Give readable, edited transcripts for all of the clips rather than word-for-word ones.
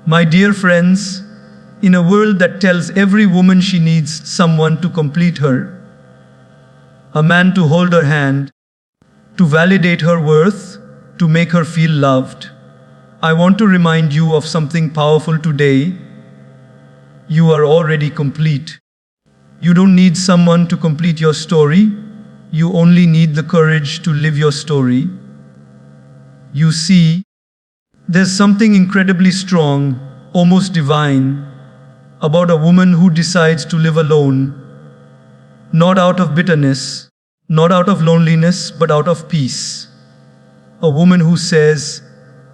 My dear friends, in a world that tells every woman she needs someone to complete her, a man to hold her hand, to validate her worth, to make her feel loved, I want to remind you of something powerful today. You are already complete. You don't need someone to complete your story. You only need the courage to live your story. You see, there's something incredibly strong, almost divine, about a woman who decides to live alone, not out of bitterness, not out of loneliness, but out of peace. A woman who says,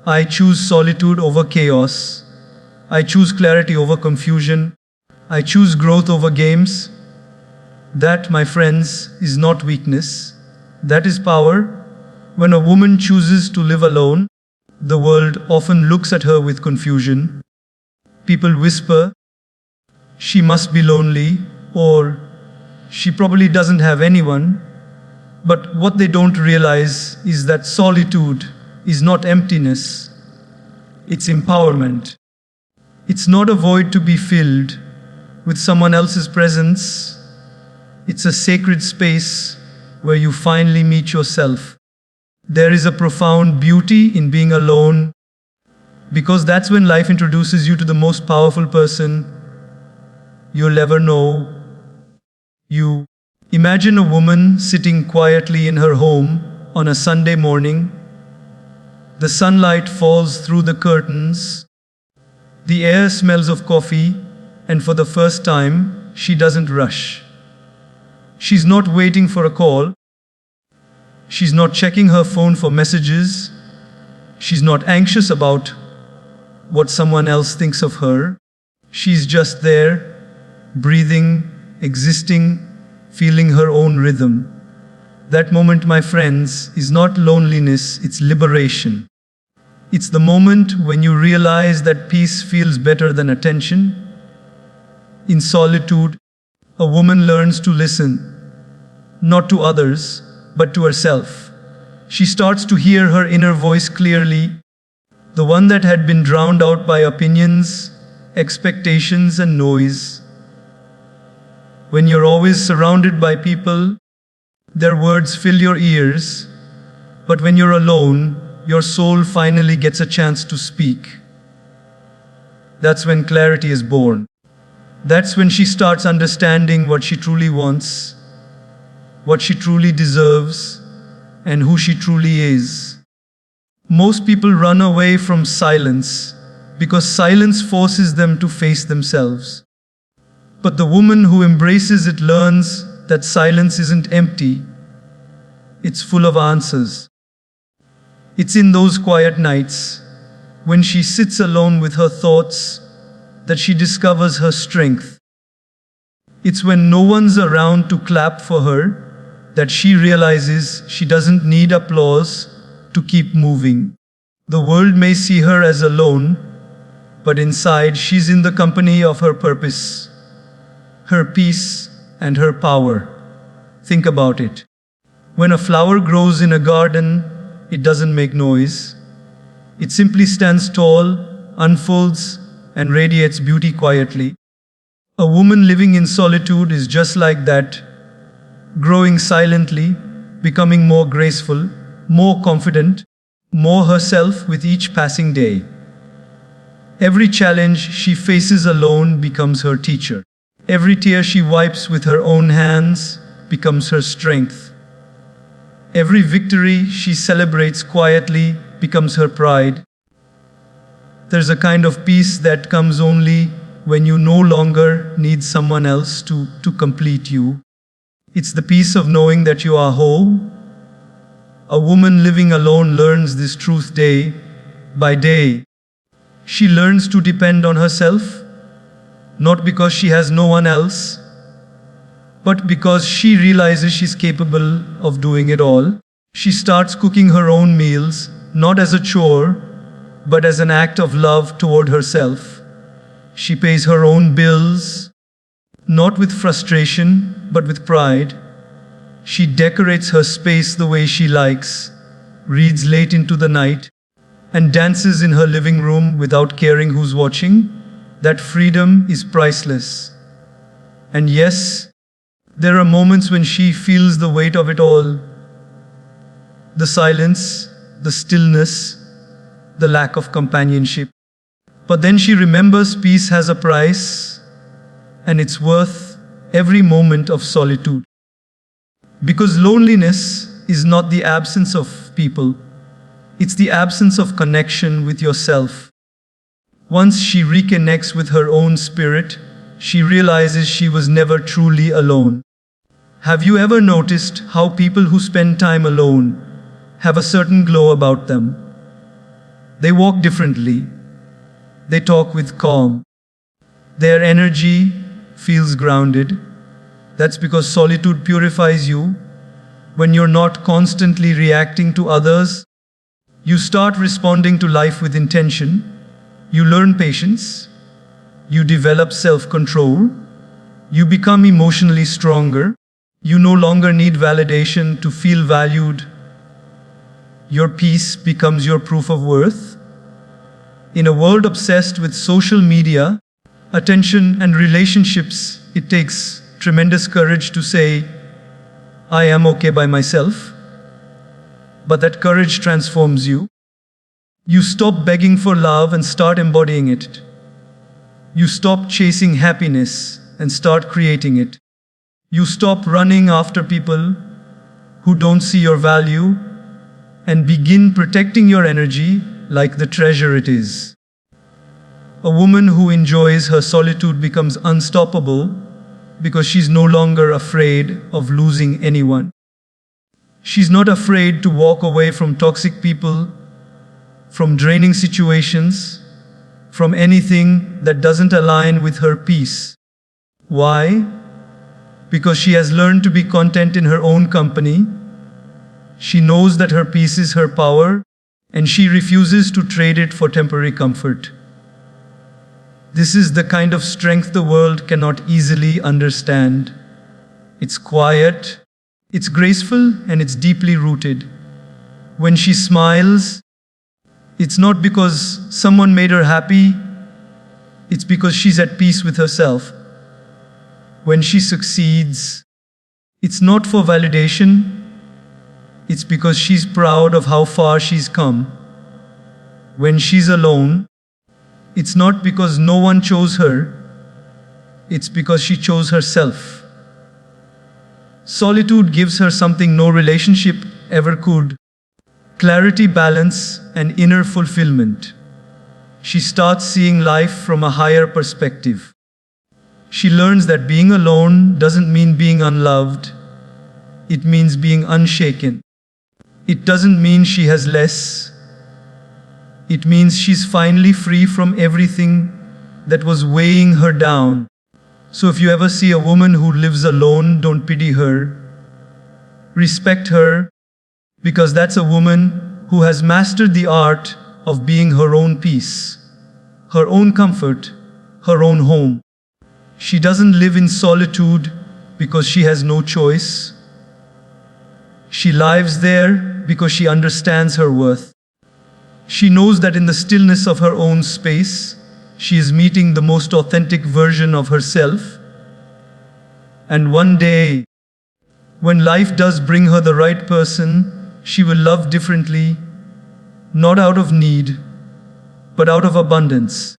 I choose solitude over chaos. I choose clarity over confusion. I choose growth over games. That, my friends, is not weakness. That is power. When a woman chooses to live alone, the world often looks at her with confusion. People whisper, she must be lonely, or she probably doesn't have anyone. But what they don't realize is that solitude is not emptiness. It's empowerment. It's not a void to be filled with someone else's presence. It's a sacred space where you finally meet yourself. There is a profound beauty in being alone, because that's when life introduces you to the most powerful person you'll ever know. You imagine a woman sitting quietly in her home on a Sunday morning. The sunlight falls through the curtains. The air smells of coffee, and for the first time, she doesn't rush. She's not waiting for a call. She's not checking her phone for messages. She's not anxious about what someone else thinks of her. She's just there, breathing, existing, feeling her own rhythm. That moment, my friends, is not loneliness, it's liberation. It's the moment when you realize that peace feels better than attention. In solitude, a woman learns to listen, not to others, but to herself. She starts to hear her inner voice clearly, the one that had been drowned out by opinions, expectations, and noise. When you're always surrounded by people, their words fill your ears, but when you're alone, your soul finally gets a chance to speak. That's when clarity is born. That's when she starts understanding what she truly wants, what she truly deserves, and who she truly is. Most people run away from silence because silence forces them to face themselves. But the woman who embraces it learns that silence isn't empty. It's full of answers. It's in those quiet nights, when she sits alone with her thoughts, that she discovers her strength. It's when no one's around to clap for her that she realizes she doesn't need applause to keep moving. The world may see her as alone, but inside she's in the company of her purpose, her peace, and her power. Think about it. When a flower grows in a garden, it doesn't make noise. It simply stands tall, unfolds, and radiates beauty quietly. A woman living in solitude is just like that, growing silently, becoming more graceful, more confident, more herself with each passing day. Every challenge she faces alone becomes her teacher. Every tear she wipes with her own hands becomes her strength. Every victory she celebrates quietly becomes her pride. There's a kind of peace that comes only when you no longer need someone else to complete you. It's the peace of knowing that you are whole. A woman living alone learns this truth day by day. She learns to depend on herself, not because she has no one else, but because she realizes she's capable of doing it all. She starts cooking her own meals, not as a chore, but as an act of love toward herself. She pays her own bills, not with frustration, but with pride. She decorates her space the way she likes, reads late into the night, and dances in her living room without caring who's watching, that freedom is priceless. And yes, there are moments when she feels the weight of it all, the silence, the stillness, the lack of companionship. But then she remembers peace has a price, and it's worth every moment of solitude. Because loneliness is not the absence of people, it's the absence of connection with yourself. Once she reconnects with her own spirit, she realizes she was never truly alone. Have you ever noticed how people who spend time alone have a certain glow about them? They walk differently. They talk with calm. Their energy feels grounded. That's because solitude purifies you. When you're not constantly reacting to others, you start responding to life with intention. You learn patience. You develop self-control. You become emotionally stronger. You no longer need validation to feel valued. Your peace becomes your proof of worth. In a world obsessed with social media, attention, and relationships, it takes tremendous courage to say, I am okay by myself. But that courage transforms you. You stop begging for love and start embodying it. You stop chasing happiness and start creating it. You stop running after people who don't see your value and begin protecting your energy like the treasure it is. A woman who enjoys her solitude becomes unstoppable because she's no longer afraid of losing anyone. She's not afraid to walk away from toxic people, from draining situations, from anything that doesn't align with her peace. Why? Because she has learned to be content in her own company. She knows that her peace is her power, and she refuses to trade it for temporary comfort. This is the kind of strength the world cannot easily understand. It's quiet, it's graceful, and it's deeply rooted. When she smiles, it's not because someone made her happy, it's because she's at peace with herself. When she succeeds, it's not for validation, it's because she's proud of how far she's come. When she's alone, it's not because no one chose her, it's because she chose herself. Solitude gives her something no relationship ever could: clarity, balance, and inner fulfillment. She starts seeing life from a higher perspective. She learns that being alone doesn't mean being unloved. It means being unshaken. It doesn't mean she has less. It means she's finally free from everything that was weighing her down. So if you ever see a woman who lives alone, don't pity her. Respect her, because that's a woman who has mastered the art of being her own peace, her own comfort, her own home. She doesn't live in solitude because she has no choice. She lives there because she understands her worth. She knows that in the stillness of her own space, she is meeting the most authentic version of herself. And one day, when life does bring her the right person, she will love differently, not out of need, but out of abundance.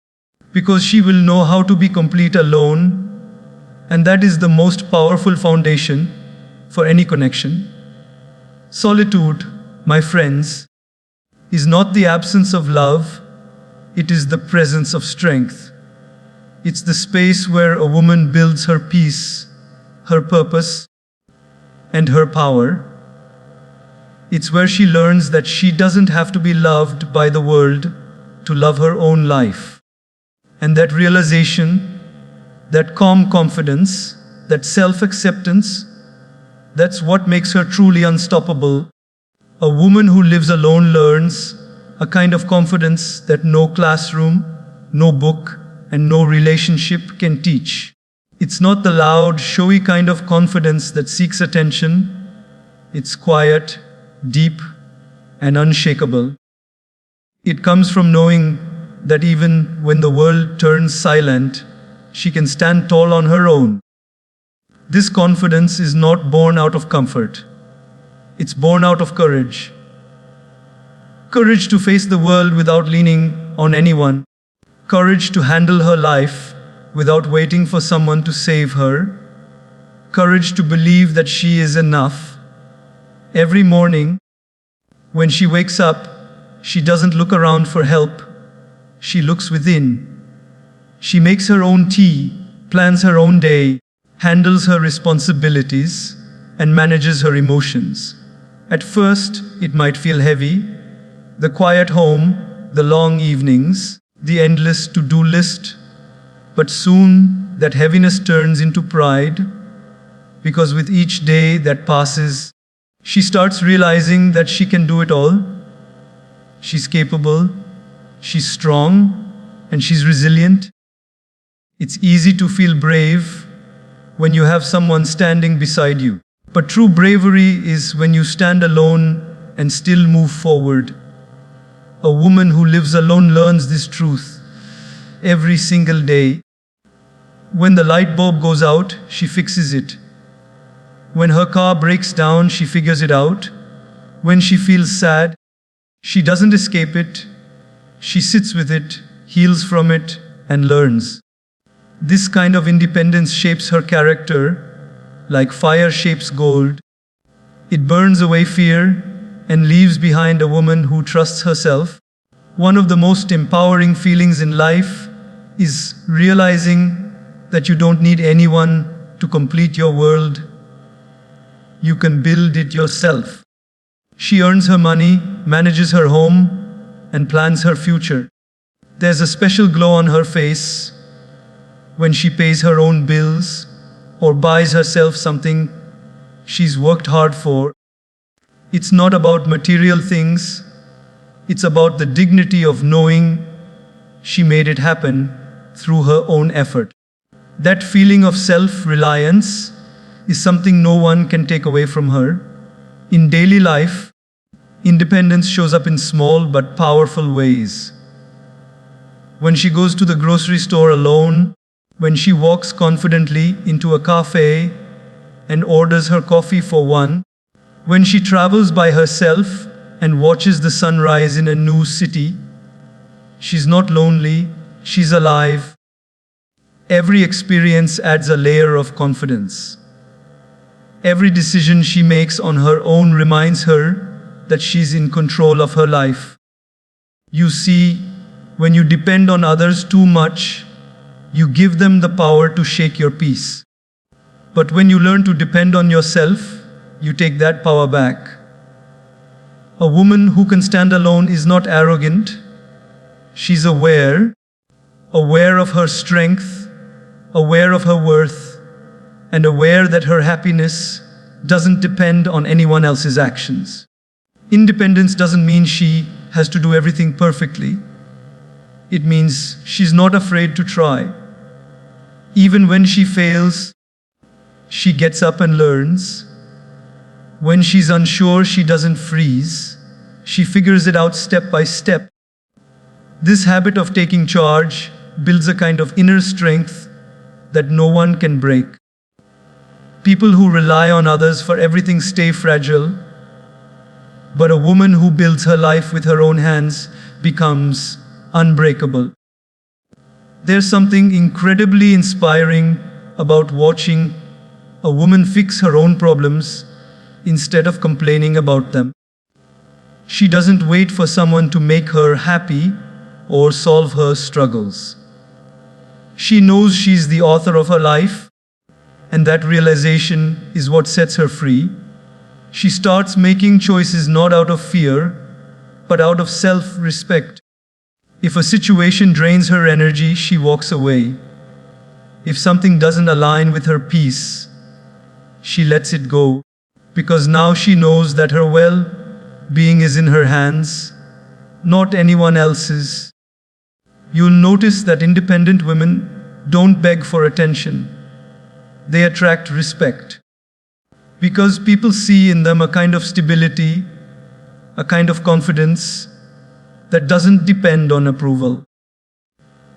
Because she will know how to be complete alone, and that is the most powerful foundation for any connection. Solitude, my friends, is not the absence of love, it is the presence of strength. It's the space where a woman builds her peace, her purpose, and her power. It's where she learns that she doesn't have to be loved by the world to love her own life. And that realization, that calm confidence, that self-acceptance, that's what makes her truly unstoppable. A woman who lives alone learns a kind of confidence that no classroom, no book, and no relationship can teach. It's not the loud, showy kind of confidence that seeks attention. It's quiet, deep, and unshakable. It comes from knowing that even when the world turns silent, she can stand tall on her own. This confidence is not born out of comfort. It's born out of courage. Courage to face the world without leaning on anyone. Courage to handle her life without waiting for someone to save her. Courage to believe that she is enough. Every morning, when she wakes up, she doesn't look around for help. She looks within. She makes her own tea, plans her own day, handles her responsibilities, and manages her emotions. At first, it might feel heavy. The quiet home, the long evenings, the endless to-do list. But soon, that heaviness turns into pride, because with each day that passes, she starts realizing that she can do it all. She's capable, she's strong, and she's resilient. It's easy to feel brave when you have someone standing beside you. But true bravery is when you stand alone and still move forward. A woman who lives alone learns this truth every single day. When the light bulb goes out, she fixes it. When her car breaks down, she figures it out. When she feels sad, she doesn't escape it. She sits with it, heals from it, and learns. This kind of independence shapes her character like fire shapes gold. It burns away fear and leaves behind a woman who trusts herself. One of the most empowering feelings in life is realizing that you don't need anyone to complete your world. You can build it yourself. She earns her money, manages her home, and plans her future. There's a special glow on her face when she pays her own bills or buys herself something she's worked hard for. It's not about material things. It's about the dignity of knowing she made it happen through her own effort. That feeling of self-reliance is something no one can take away from her. In daily life, independence shows up in small but powerful ways. When she goes to the grocery store alone, when she walks confidently into a cafe and orders her coffee for one, when she travels by herself and watches the sunrise in a new city, she's not lonely, she's alive. Every experience adds a layer of confidence. Every decision she makes on her own reminds her that she's in control of her life. You see, when you depend on others too much, you give them the power to shake your peace. But when you learn to depend on yourself, you take that power back. A woman who can stand alone is not arrogant. She's aware of her strength, aware of her worth, and aware that her happiness doesn't depend on anyone else's actions. Independence doesn't mean she has to do everything perfectly. It means she's not afraid to try. Even when she fails, she gets up and learns. When she's unsure, she doesn't freeze. She figures it out step by step. This habit of taking charge builds a kind of inner strength that no one can break. People who rely on others for everything stay fragile, but a woman who builds her life with her own hands becomes unbreakable. There's something incredibly inspiring about watching a woman fix her own problems instead of complaining about them. She doesn't wait for someone to make her happy or solve her struggles. She knows she's the author of her life, and that realization is what sets her free. She starts making choices not out of fear, but out of self-respect. If a situation drains her energy, she walks away. If something doesn't align with her peace, she lets it go, because now she knows that her well-being is in her hands, not anyone else's. You'll notice that independent women don't beg for attention. They attract respect, because people see in them a kind of stability, a kind of confidence, that doesn't depend on approval.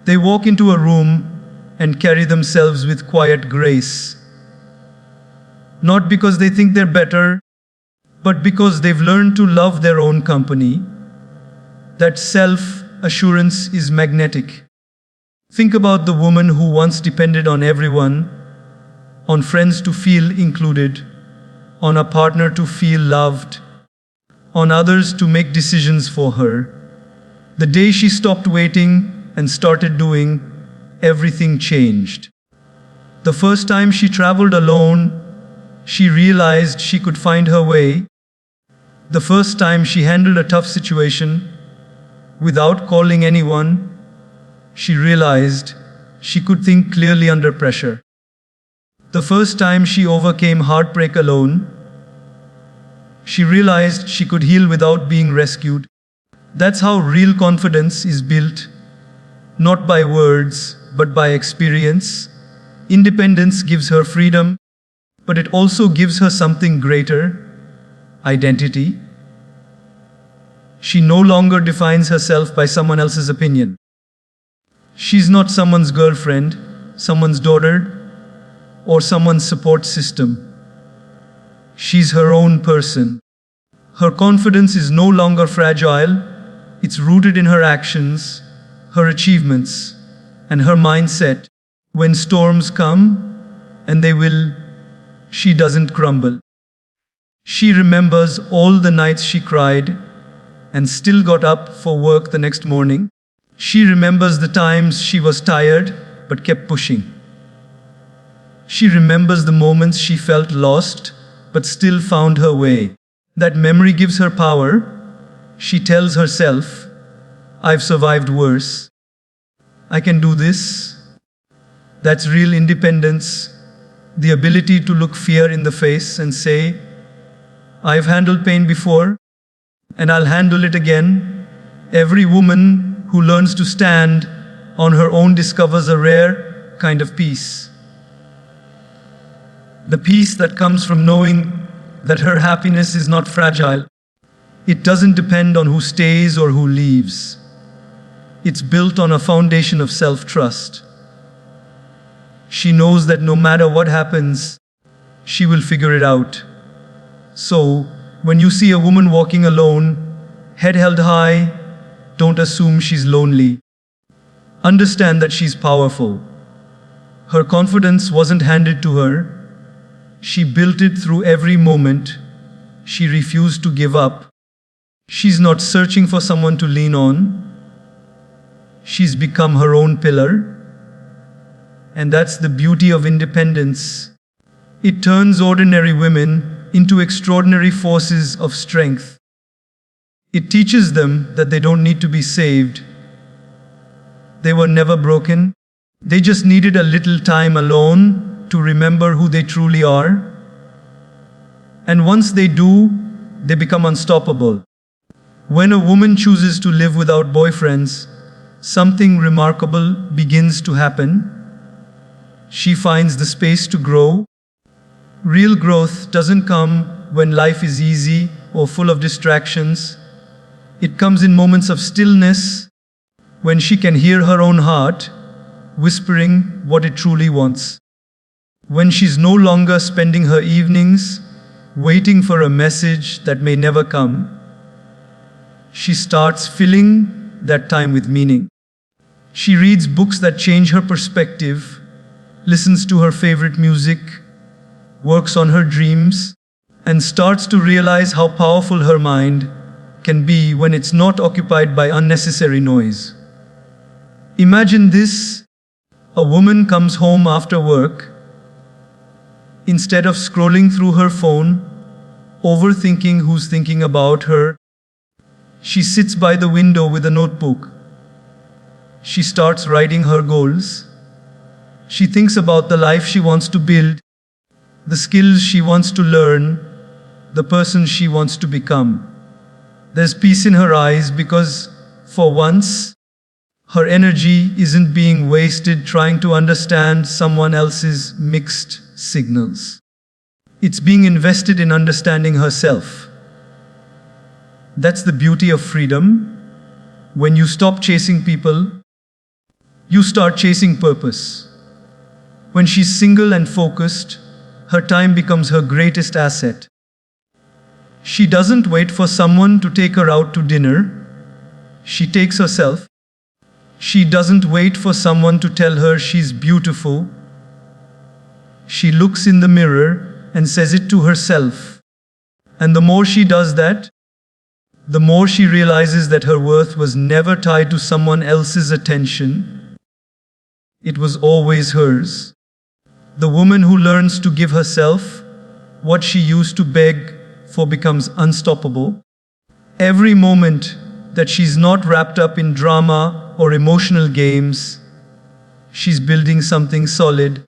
They walk into a room and carry themselves with quiet grace, not because they think they're better, but because they've learned to love their own company. That self-assurance is magnetic. Think about the woman who once depended on everyone, on friends to feel included, on a partner to feel loved, on others to make decisions for her. The day she stopped waiting and started doing, everything changed. The first time she traveled alone, she realized she could find her way. The first time she handled a tough situation without calling anyone, she realized she could think clearly under pressure. The first time she overcame heartbreak alone, she realized she could heal without being rescued. That's how real confidence is built, not by words, but by experience. Independence gives her freedom, but it also gives her something greater: identity. She no longer defines herself by someone else's opinion. She's not someone's girlfriend, someone's daughter, or someone's support system. She's her own person. Her confidence is no longer fragile. It's rooted in her actions, her achievements, and her mindset. When storms come, and they will, she doesn't crumble. She remembers all the nights she cried and still got up for work the next morning. She remembers the times she was tired but kept pushing. She remembers the moments she felt lost but still found her way. That memory gives her power. She tells herself, "I've survived worse. I can do this." That's real independence, the ability to look fear in the face and say, "I've handled pain before, and I'll handle it again." Every woman who learns to stand on her own discovers a rare kind of peace. The peace that comes from knowing that her happiness is not fragile. It doesn't depend on who stays or who leaves. It's built on a foundation of self-trust. She knows that no matter what happens, she will figure it out. So, when you see a woman walking alone, head held high, don't assume she's lonely. Understand that she's powerful. Her confidence wasn't handed to her. She built it through every moment. She refused to give up. She's not searching for someone to lean on. She's become her own pillar. And that's the beauty of independence. It turns ordinary women into extraordinary forces of strength. It teaches them that they don't need to be saved. They were never broken. They just needed a little time alone to remember who they truly are. And once they do, they become unstoppable. When a woman chooses to live without boyfriends, something remarkable begins to happen. She finds the space to grow. Real growth doesn't come when life is easy or full of distractions. It comes in moments of stillness, when she can hear her own heart whispering what it truly wants. When she's no longer spending her evenings waiting for a message that may never come. She starts filling that time with meaning. She reads books that change her perspective, listens to her favorite music, works on her dreams, and starts to realize how powerful her mind can be when it's not occupied by unnecessary noise. Imagine this: a woman comes home after work. Instead of scrolling through her phone, overthinking who's thinking about her, she sits by the window with a notebook. She starts writing her goals. She thinks about the life she wants to build, the skills she wants to learn, the person she wants to become. There's peace in her eyes because, for once, her energy isn't being wasted trying to understand someone else's mixed signals. It's being invested in understanding herself. That's the beauty of freedom. When you stop chasing people, you start chasing purpose. When she's single and focused, her time becomes her greatest asset. She doesn't wait for someone to take her out to dinner. She takes herself. She doesn't wait for someone to tell her she's beautiful. She looks in the mirror and says it to herself. And the more she does that, the more she realizes that her worth was never tied to someone else's attention. It was always hers. The woman who learns to give herself what she used to beg for becomes unstoppable. Every moment that she's not wrapped up in drama or emotional games, she's building something solid.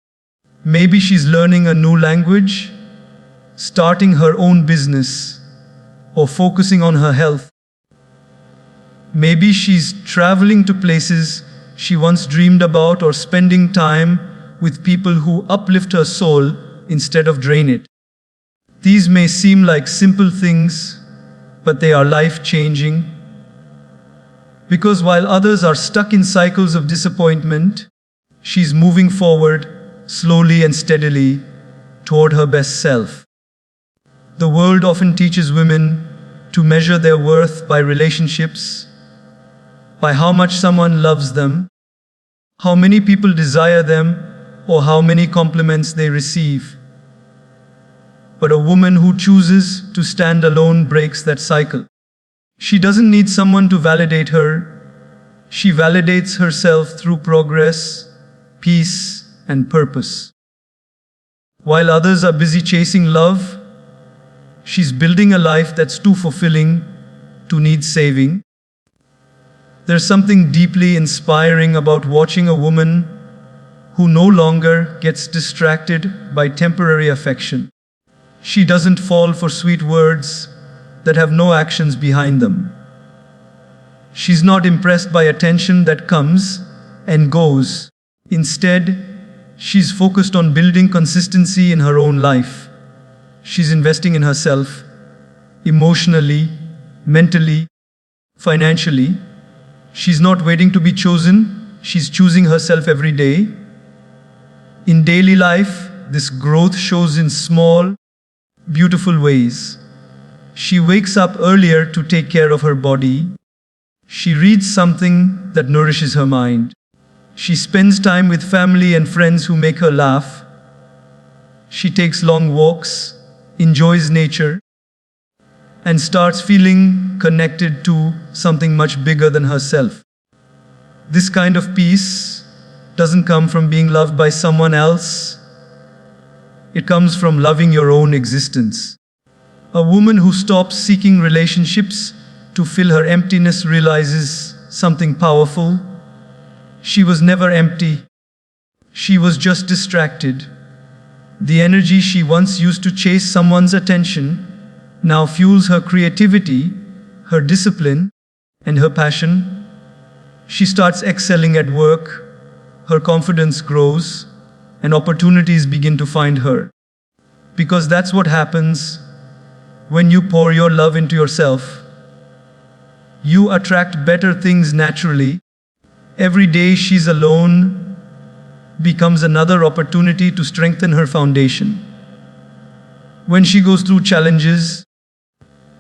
Maybe she's learning a new language, starting her own business, or focusing on her health. Maybe she's traveling to places she once dreamed about, or spending time with people who uplift her soul instead of drain it. These may seem like simple things, but they are life-changing. Because while others are stuck in cycles of disappointment, she's moving forward, slowly and steadily, toward her best self. The world often teaches women to measure their worth by relationships, by how much someone loves them, how many people desire them, or how many compliments they receive. But a woman who chooses to stand alone breaks that cycle. She doesn't need someone to validate her. She validates herself through progress, peace, and purpose. While others are busy chasing love, she's building a life that's too fulfilling to need saving. There's something deeply inspiring about watching a woman who no longer gets distracted by temporary affection. She doesn't fall for sweet words that have no actions behind them. She's not impressed by attention that comes and goes. Instead, she's focused on building consistency in her own life. She's investing in herself, emotionally, mentally, financially. She's not waiting to be chosen, she's choosing herself every day. In daily life, this growth shows in small, beautiful ways. She wakes up earlier to take care of her body. She reads something that nourishes her mind. She spends time with family and friends who make her laugh. She takes long walks, enjoys nature, and starts feeling connected to something much bigger than herself. This kind of peace doesn't come from being loved by someone else. It comes from loving your own existence. A woman who stops seeking relationships to fill her emptiness realizes something powerful. She was never empty. She was just distracted. The energy she once used to chase someone's attention now fuels her creativity, her discipline, and her passion. She starts excelling at work, her confidence grows, and opportunities begin to find her. Because that's what happens when you pour your love into yourself. You attract better things naturally. Every day she's alone becomes another opportunity to strengthen her foundation. When she goes through challenges,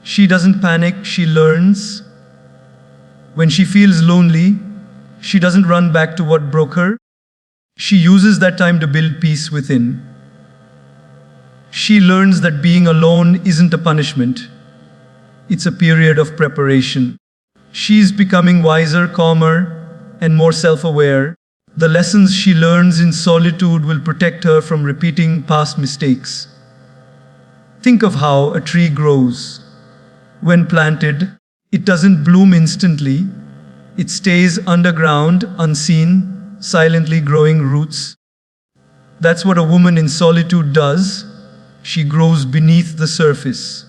she doesn't panic, she learns. When she feels lonely, she doesn't run back to what broke her. She uses that time to build peace within. She learns that being alone isn't a punishment. It's a period of preparation. She's becoming wiser, calmer, and more self-aware. The lessons she learns in solitude will protect her from repeating past mistakes. Think of how a tree grows. When planted, it doesn't bloom instantly. It stays underground, unseen, silently growing roots. That's what a woman in solitude does. She grows beneath the surface.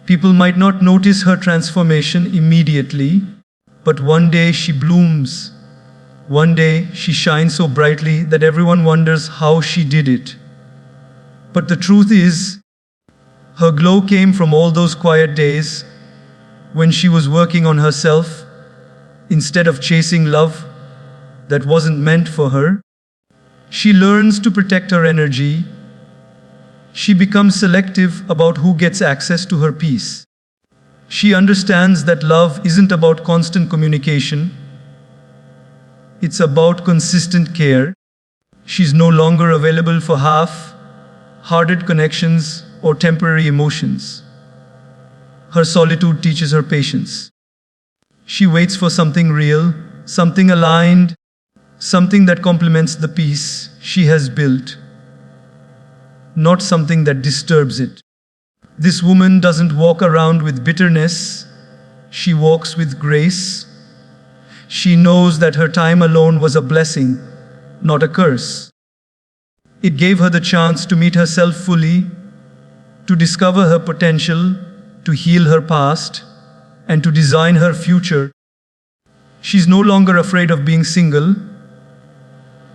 People might not notice her transformation immediately, but one day she blooms. One day she shines so brightly that everyone wonders how she did it. But the truth is, her glow came from all those quiet days when she was working on herself, Instead of chasing love that wasn't meant for her, she learns to protect her energy. She becomes selective about who gets access to her peace. She understands that love isn't about constant communication, it's about consistent care. She's no longer available for half-hearted connections or temporary emotions. Her solitude teaches her patience. She waits for something real, something aligned, something that complements the peace she has built, not something that disturbs it. This woman doesn't walk around with bitterness, she walks with grace. She knows that her time alone was a blessing, not a curse. It gave her the chance to meet herself fully, to discover her potential, to heal her past, and to design her future. She's no longer afraid of being single,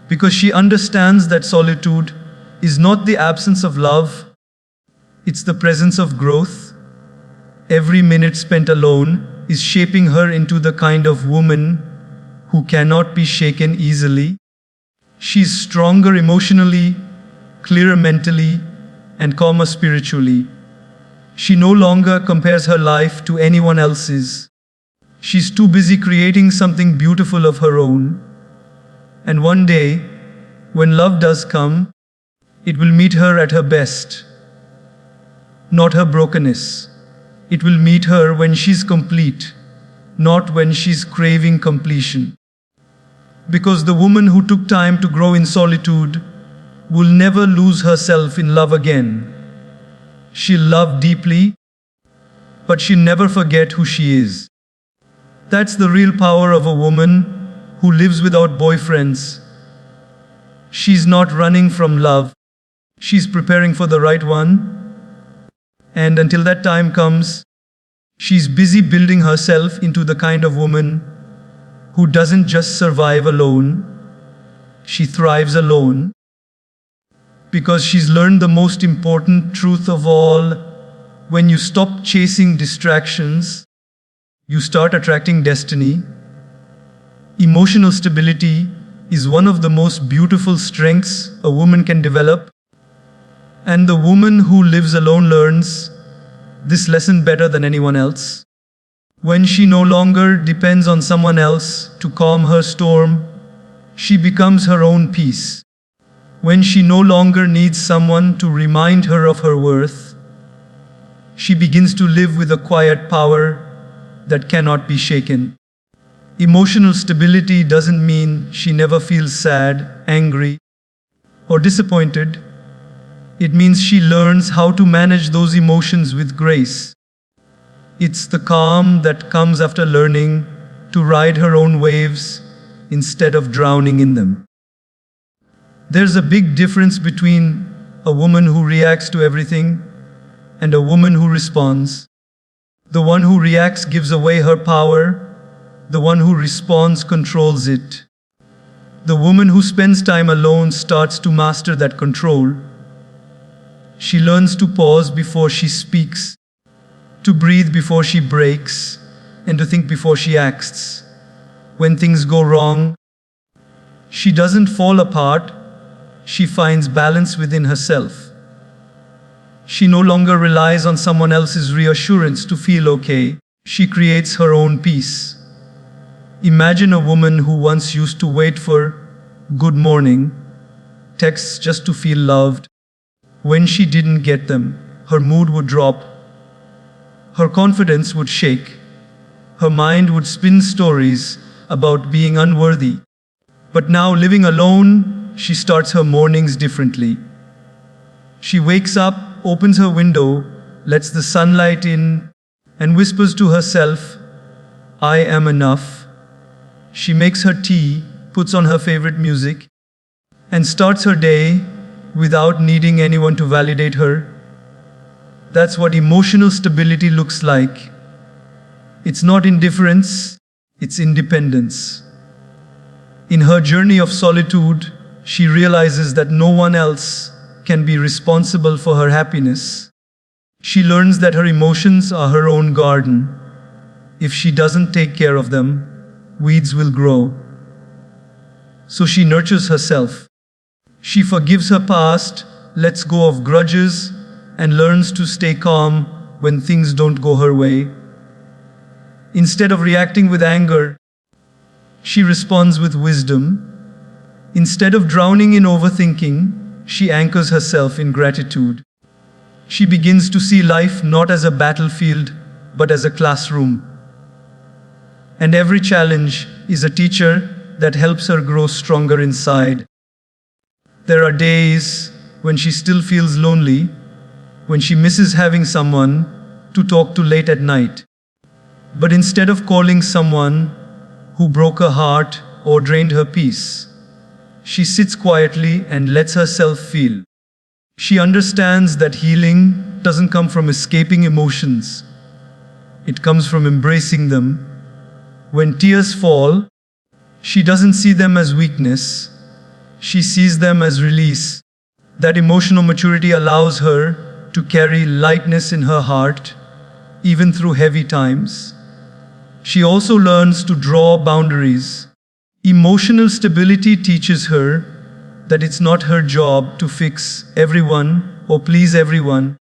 because she understands that solitude is not the absence of love, it's the presence of growth. Every minute spent alone is shaping her into the kind of woman who cannot be shaken easily. She's stronger emotionally, clearer mentally, and calmer spiritually. She no longer compares her life to anyone else's. She's too busy creating something beautiful of her own. And one day, when love does come, it will meet her at her best, not her brokenness. It will meet her when she's complete, not when she's craving completion. Because the woman who took time to grow in solitude will never lose herself in love again. She'll love deeply, but she'll never forget who she is. That's the real power of a woman who lives without boyfriends. She's not running from love. She's preparing for the right one. And until that time comes, she's busy building herself into the kind of woman who doesn't just survive alone, she thrives alone. Because she's learned the most important truth of all: when you stop chasing distractions, you start attracting destiny. Emotional stability is one of the most beautiful strengths a woman can develop. And the woman who lives alone learns this lesson better than anyone else. When she no longer depends on someone else to calm her storm, she becomes her own peace. When she no longer needs someone to remind her of her worth, she begins to live with a quiet power that cannot be shaken. Emotional stability doesn't mean she never feels sad, angry, or disappointed. It means she learns how to manage those emotions with grace. It's the calm that comes after learning to ride her own waves instead of drowning in them. There's a big difference between a woman who reacts to everything and a woman who responds. The one who reacts gives away her power. The one who responds controls it. The woman who spends time alone starts to master that control. She learns to pause before she speaks, to breathe before she breaks, and to think before she acts. When things go wrong, she doesn't fall apart, she finds balance within herself. She no longer relies on someone else's reassurance to feel okay. She creates her own peace. Imagine a woman who once used to wait for good morning texts just to feel loved. When she didn't get them, her mood would drop. Her confidence would shake. Her mind would spin stories about being unworthy. But now, living alone, she starts her mornings differently. She wakes up, opens her window, lets the sunlight in, and whispers to herself, "I am enough." She makes her tea, puts on her favorite music, and starts her day without needing anyone to validate her. That's what emotional stability looks like. It's not indifference, it's independence. In her journey of solitude, she realizes that no one else can be responsible for her happiness. She learns that her emotions are her own garden. If she doesn't take care of them, weeds will grow. So she nurtures herself. She forgives her past, lets go of grudges, and learns to stay calm when things don't go her way. Instead of reacting with anger, she responds with wisdom. Instead of drowning in overthinking, she anchors herself in gratitude. She begins to see life not as a battlefield, but as a classroom. And every challenge is a teacher that helps her grow stronger inside. There are days when she still feels lonely, when she misses having someone to talk to late at night. But instead of calling someone who broke her heart or drained her peace, she sits quietly and lets herself feel. She understands that healing doesn't come from escaping emotions. It comes from embracing them. When tears fall, she doesn't see them as weakness. She sees them as release. That emotional maturity allows her to carry lightness in her heart, even through heavy times. She also learns to draw boundaries. Emotional stability teaches her that it's not her job to fix everyone or please everyone.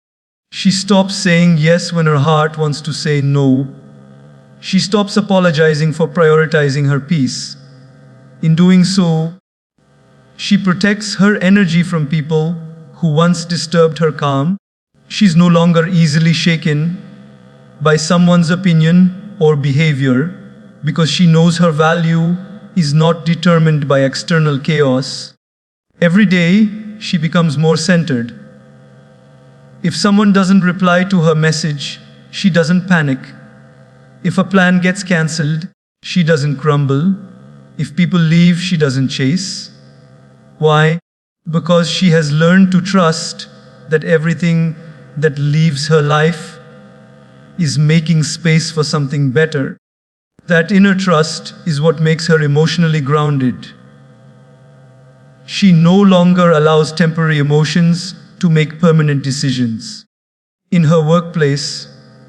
She stops saying yes when her heart wants to say no. She stops apologizing for prioritizing her peace. In doing so, she protects her energy from people who once disturbed her calm. She's no longer easily shaken by someone's opinion or behavior because she knows her value is not determined by external chaos. Every day, she becomes more centered. If someone doesn't reply to her message, she doesn't panic. If a plan gets cancelled, she doesn't crumble. If people leave, she doesn't chase. Why? Because she has learned to trust that everything that leaves her life is making space for something better. That inner trust is what makes her emotionally grounded. She no longer allows temporary emotions to make permanent decisions. In her workplace,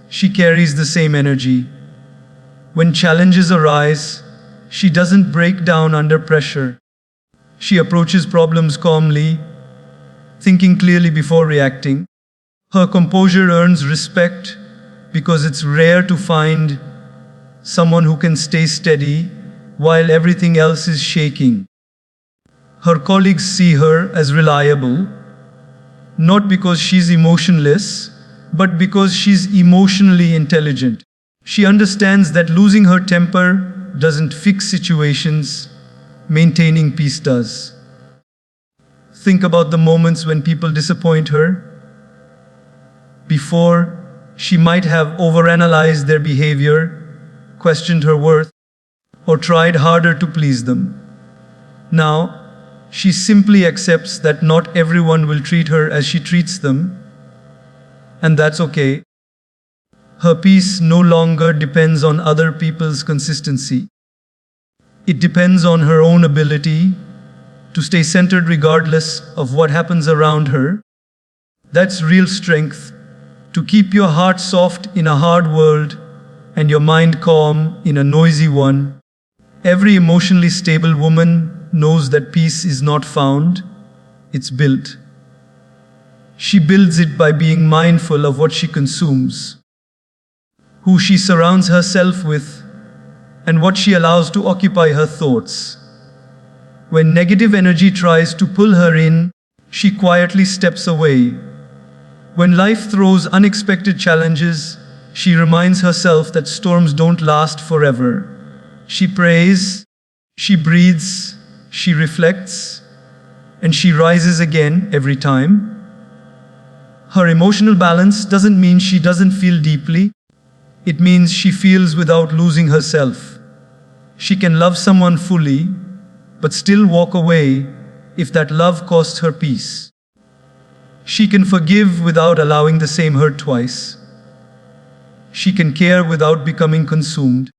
she carries the same energy. When challenges arise, she doesn't break down under pressure. She approaches problems calmly, thinking clearly before reacting. Her composure earns respect because it's rare to find someone who can stay steady while everything else is shaking. Her colleagues see her as reliable, not because she's emotionless, but because she's emotionally intelligent. She understands that losing her temper doesn't fix situations, maintaining peace does. Think about the moments when people disappoint her. Before, she might have overanalyzed their behavior, questioned her worth, or tried harder to please them. Now, she simply accepts that not everyone will treat her as she treats them, and that's okay. Her peace no longer depends on other people's consistency. It depends on her own ability to stay centered regardless of what happens around her. That's real strength, to keep your heart soft in a hard world and your mind calm in a noisy one. Every emotionally stable woman knows that peace is not found, it's built. She builds it by being mindful of what she consumes, who she surrounds herself with, and what she allows to occupy her thoughts. When negative energy tries to pull her in, she quietly steps away. When life throws unexpected challenges, she reminds herself that storms don't last forever. She prays, she breathes, she reflects, and she rises again every time. Her emotional balance doesn't mean she doesn't feel deeply. It means she feels without losing herself. She can love someone fully, but still walk away if that love costs her peace. She can forgive without allowing the same hurt twice. She can care without becoming consumed.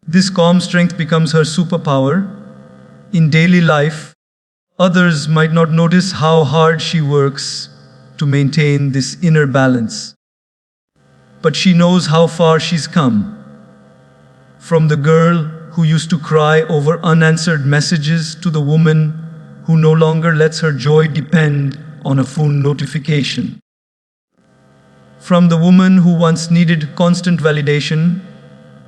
This calm strength becomes her superpower. In daily life, others might not notice how hard she works to maintain this inner balance. But she knows how far she's come. From the girl who used to cry over unanswered messages to the woman who no longer lets her joy depend on a phone notification. From the woman who once needed constant validation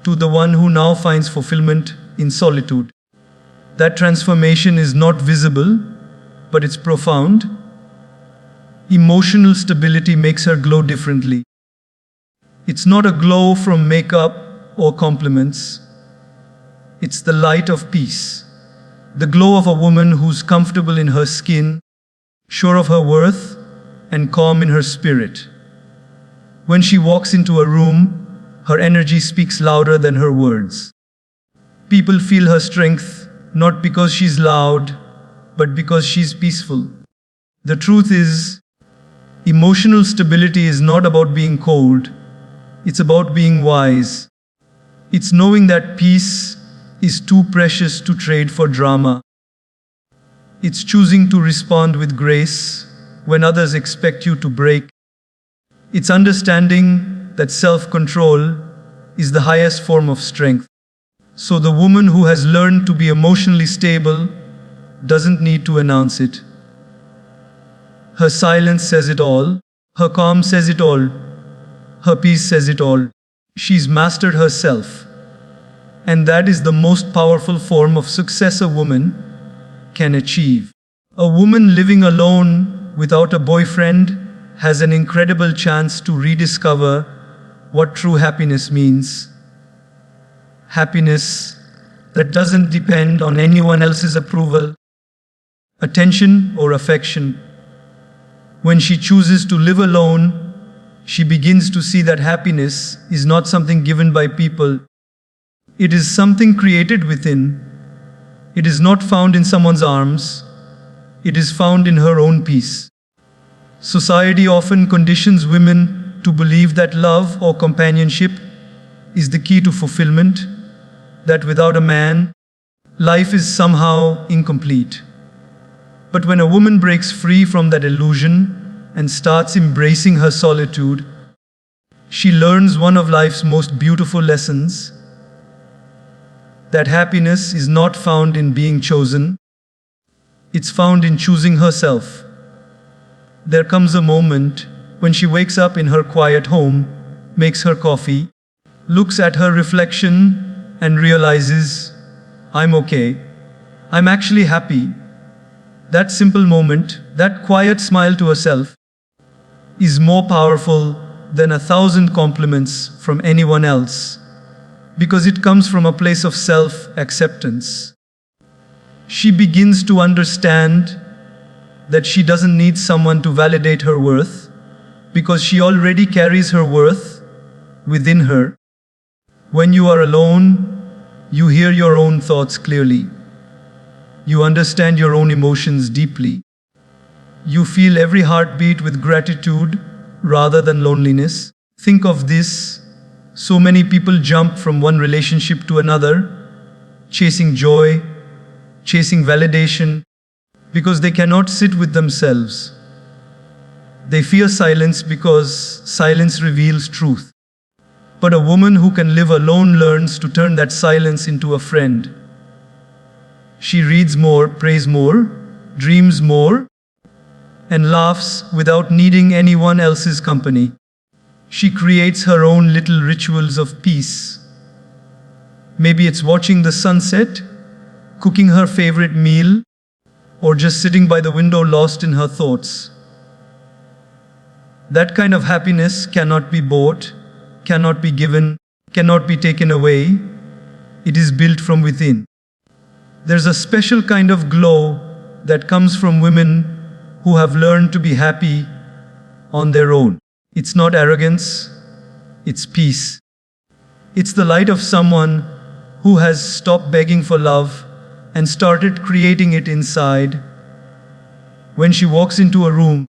to the one who now finds fulfillment in solitude. That transformation is not visible, but it's profound. Emotional stability makes her glow differently. It's not a glow from makeup or compliments. It's the light of peace. The glow of a woman who's comfortable in her skin, sure of her worth, and calm in her spirit. When she walks into a room, her energy speaks louder than her words. People feel her strength, not because she's loud, but because she's peaceful. The truth is, emotional stability is not about being cold, it's about being wise. It's knowing that peace is too precious to trade for drama. It's choosing to respond with grace when others expect you to break. It's understanding that self-control is the highest form of strength. So the woman who has learned to be emotionally stable doesn't need to announce it. Her silence says it all. Her calm says it all. Her peace says it all. She's mastered herself. And that is the most powerful form of success a woman can achieve. A woman living alone without a boyfriend has an incredible chance to rediscover what true happiness means. Happiness that doesn't depend on anyone else's approval, attention, or affection. When she chooses to live alone, she begins to see that happiness is not something given by people. It is something created within. It is not found in someone's arms. It is found in her own peace. Society often conditions women to believe that love or companionship is the key to fulfillment, that without a man, life is somehow incomplete. But when a woman breaks free from that illusion and starts embracing her solitude, she learns one of life's most beautiful lessons, that happiness is not found in being chosen, it's found in choosing herself. There comes a moment when she wakes up in her quiet home, makes her coffee, looks at her reflection and realizes, I'm okay. I'm actually happy. That simple moment, that quiet smile to herself, is more powerful than 1,000 compliments from anyone else, because it comes from a place of self-acceptance. She begins to understand that she doesn't need someone to validate her worth, because she already carries her worth within her. When you are alone, you hear your own thoughts clearly. You understand your own emotions deeply. You feel every heartbeat with gratitude rather than loneliness. Think of this. So many people jump from one relationship to another, chasing joy, chasing validation, because they cannot sit with themselves. They fear silence because silence reveals truth. But a woman who can live alone learns to turn that silence into a friend. She reads more, prays more, dreams more, and laughs without needing anyone else's company. She creates her own little rituals of peace. Maybe it's watching the sunset, cooking her favorite meal, or just sitting by the window lost in her thoughts. That kind of happiness cannot be bought, cannot be given, cannot be taken away. It is built from within. There's a special kind of glow that comes from women who have learned to be happy on their own. It's not arrogance, it's peace. It's the light of someone who has stopped begging for love and started creating it inside. When she walks into a room,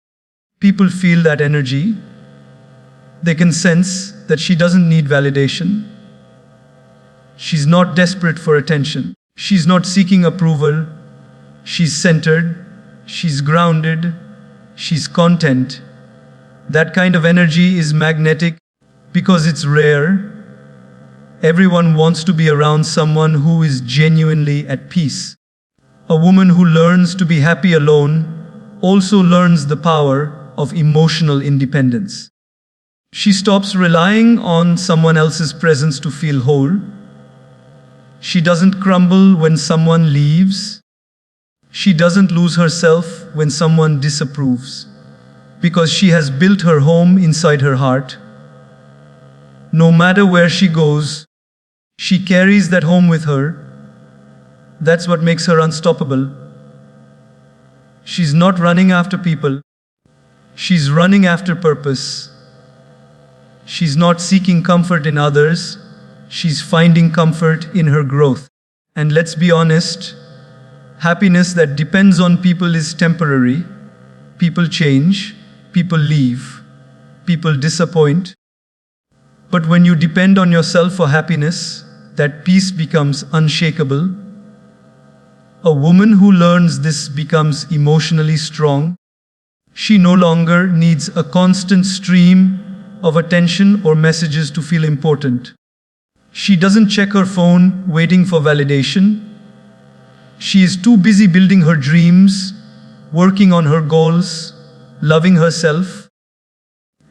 people feel that energy. They can sense that she doesn't need validation. She's not desperate for attention. She's not seeking approval. She's centered. She's grounded. She's content. That kind of energy is magnetic because it's rare, Everyone wants to be around someone who is genuinely at peace. A woman who learns to be happy alone also learns the power of emotional independence. She stops relying on someone else's presence to feel whole. She doesn't crumble when someone leaves. She doesn't lose herself when someone disapproves, because she has built her home inside her heart. No matter where she goes, she carries that home with her. That's what makes her unstoppable. She's not running after people. She's running after purpose. She's not seeking comfort in others. She's finding comfort in her growth. And let's be honest, happiness that depends on people is temporary. People change, people leave, people disappoint. But when you depend on yourself for happiness, that peace becomes unshakable. A woman who learns this becomes emotionally strong. She no longer needs a constant stream of attention or messages to feel important. She doesn't check her phone waiting for validation. She is too busy building her dreams, working on her goals, loving herself,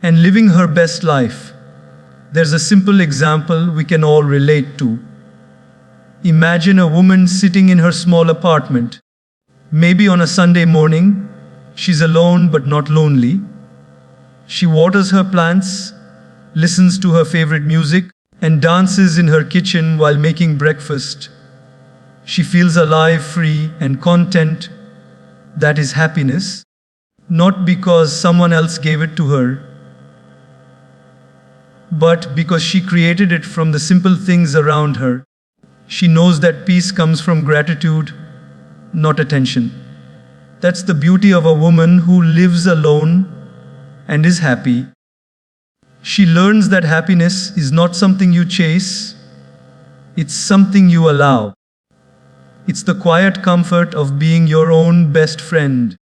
and living her best life. There's a simple example we can all relate to. Imagine a woman sitting in her small apartment. Maybe on a Sunday morning, she's alone but not lonely. She waters her plants, listens to her favorite music, and dances in her kitchen while making breakfast. She feels alive, free, and content. That is happiness, not because someone else gave it to her, but because she created it from the simple things around her. She knows that peace comes from gratitude, not attention. That's the beauty of a woman who lives alone and is happy. She learns that happiness is not something you chase, it's something you allow. It's the quiet comfort of being your own best friend.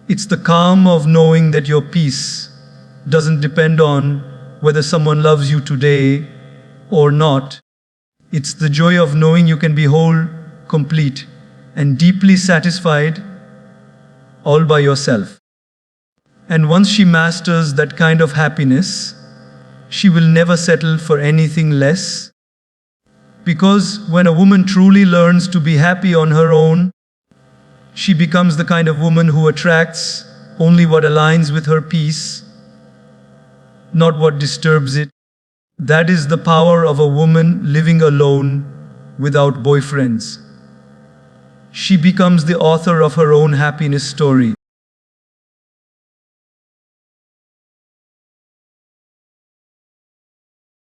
It's the calm of knowing that your peace doesn't depend on whether someone loves you today or not. It's the joy of knowing you can be whole, complete, and deeply satisfied all by yourself. And once she masters that kind of happiness, she will never settle for anything less. Because when a woman truly learns to be happy on her own, she becomes the kind of woman who attracts only what aligns with her peace, not what disturbs it. That is the power of a woman living alone without boyfriends. She becomes the author of her own happiness story.